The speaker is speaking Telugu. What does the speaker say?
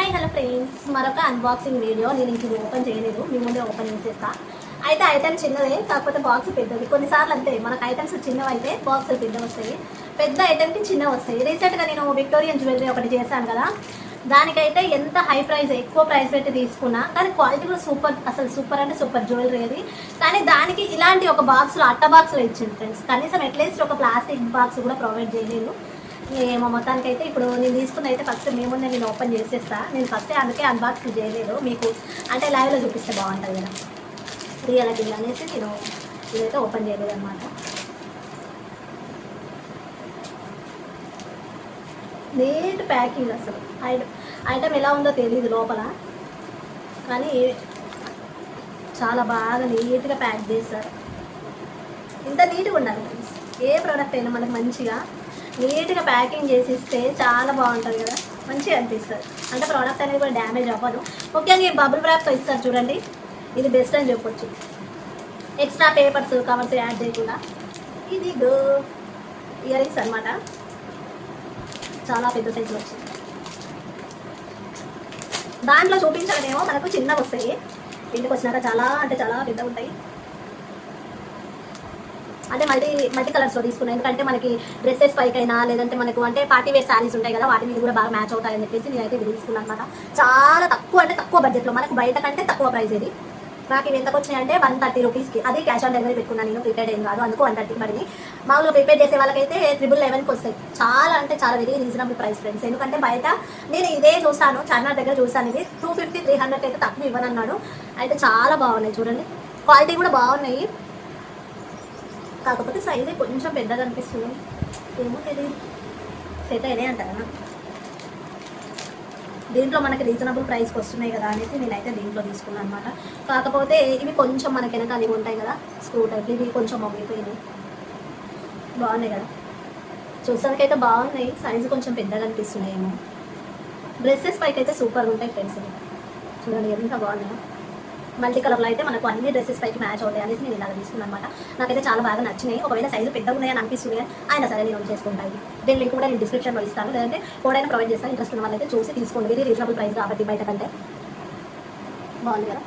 హాయ్ హలో ఫ్రెండ్స్, మరొక అన్బాక్సింగ్ వీడియో. నేను ఇంక ఓపెన్ చేయలేదు, మీ ముందే ఓపెన్ చేసేస్తా. అయితే ఐటమ్ చిన్నదే, కాకపోతే బాక్స్ పెద్దది. కొన్నిసార్లు అంతే, మనకు ఐటమ్స్ చిన్నవి అయితే బాక్సులు పెద్దవి వస్తాయి, పెద్ద ఐటమ్కి చిన్నవి వస్తాయి. రీసెంట్గా నేను విక్టోరియన్ జ్యువెలరీ ఒకటి చేశాను కదా, దానికైతే ఎంత హై ప్రైస్, ఎక్కువ ప్రైస్ పెట్టి తీసుకున్నా, కానీ క్వాలిటీ కూడా సూపర్, అసలు సూపర్ అంటే సూపర్ జ్యువెలరీ అది. కానీ దానికి ఇలాంటి ఒక బాక్స్లో, అట్ట బాక్స్లో ఇచ్చింది ఫ్రెండ్స్. కనీసం అట్లీస్ట్ ఒక ప్లాస్టిక్ బాక్స్ కూడా ప్రొవైడ్ చేయలేదు. ఏమో మొత్తానికైతే ఇప్పుడు నేను తీసుకున్న అయితే ఫస్ట్ మేముందే నేను ఓపెన్ చేసేస్తా. నేను ఫస్ట్ అందుకే అన్బాక్సింగ్ చేయలేదు, మీకు అంటే లైవ్లో చూపిస్తే బాగుంటుంది కదా రియాలిటీ అనేసి నేను ఇదైతే ఓపెన్ చేయలేదు అనమాట. నీట్ ప్యాకింగ్, అసలు ఐటమ్ ఎలా ఉందో తెలియదు లోపల, కానీ చాలా బాగా నీట్గా ప్యాక్ చేశారు. ఇంత నీట్గా ఉండాలి ఫ్రెండ్స్, ఏ ప్రోడక్ట్ అయినా మనకు మంచిగా నీట్గా ప్యాకింగ్ చేసి ఇస్తే చాలా బాగుంటుంది కదా, మంచిగా అనిపిస్తుంది. అంటే ప్రోడక్ట్ అనేది కూడా డ్యామేజ్ అవ్వదు. ముఖ్యంగా ఈ బబుల్ ర్యాప్తో ఇస్తారు చూడండి, ఇది బెస్ట్ అని చెప్పొచ్చు. ఎక్స్ట్రా పేపర్స్ కవర్స్ యాడ్ చేయకుండా. ఇది ఇయర్ రింగ్స్ అనమాట, చాలా పెద్ద సైజులో వచ్చింది. దాంట్లో చూపించడమేమో మనకు చిన్నవి వస్తాయి, ఇంటికి వచ్చినాక చాలా అంటే చాలా పెద్దగా ఉంటాయి. అంటే మల్టీ కలర్స్లో తీసుకున్నాను, ఎందుకంటే మనకి డ్రెస్సెస్ పైకైనా లేదంటే మనకు అంటే పార్టీ వేర్ శారీస్ ఉంటాయి కదా, వాటి మీద కూడా బాగా మ్యాచ్ అవుతాయని చెప్పేసి నేనైతే ఇది తీసుకున్నాను అనమాట. చాలా తక్కువ, అంటే తక్కువ బడ్జెట్లో, మనకు బయట కంటే తక్కువ ప్రైస్ ఇది. నాకు ఇవి ఎంతకు వచ్చినాయి అంటే 130 రూపీస్కి. అది క్యాష్ ఆన్ డెలివరీ పెట్టుకున్నాను, నేను ప్రిపేర్డ్ ఏం కాదు, అందుకు 130 పడింది. మామూలుగా ప్రిపేర్ చేసే వాళ్ళకైతే 1111కి వస్తాయి. చాలా అంటే చాలా వెరీ రీజనబుల్ ప్రైస్ ఫ్రెండ్స్. ఎందుకంటే బయట నేను ఇదే చూస్తాను, చార్మినార్ దగ్గర చూస్తాను, ఇది 250 300 అయితే తక్కువ ఇవ్వనన్నాడు. అయితే చాలా బాగున్నాయి చూడండి, క్వాలిటీ కూడా బాగున్నాయి. కాకపోతే సైజే కొంచెం పెద్దగా అనిపిస్తుంది, ఏమో తెలియదు, సెట్ అయినాయి అంటారా. దీంట్లో మనకి రీజనబుల్ ప్రైస్కి వస్తున్నాయి కదా అనేసి నేనైతే దీంట్లో తీసుకున్నాను అనమాట. కాకపోతే ఇవి కొంచెం మనకి వెనక ఇవి ఉంటాయి కదా స్క్రూ టైప్, ఇవి కొంచెం మగ్గిపోయినాయి. బాగున్నాయి కదా, చూసానికైతే బాగున్నాయి, సైజు కొంచెం పెద్దగా అనిపిస్తున్నాయి ఏమో. డ్రెస్సెస్ పైకి అయితే సూపర్గా ఉంటాయి ఫ్రెండ్స్, చూడండి ఎంత బాగున్నాయి. మల్టీ కలర్లో అయితే మనకు అన్ని డ్రెస్సెస్ పైకి మ్యాచ్ అవుతాయి అనేసి నేను ఇలా తీసుకున్నాను అనమాట. నాకైతే చాలా బాగా నచ్చినాయి. ఒకవేళ సైజు పెద్దగా ఉన్నాయని అనిపిస్తుంది, అయినా సరే నేను చేసుకుంటాను. దీని లింక్ కూడా నేను డిస్క్రిప్షన్లో ఇస్తాను, లేదంటే కోడైనా ప్రొవైడ్ చేస్తాను. ఇంట్రెస్ట్ ఉన్న వాళ్ళైతే చూసి తీసుకోండి, ఇది రీజనబుల్ ప్రైస్ కాబట్టి బయట కంటే. బాగుంది కదా.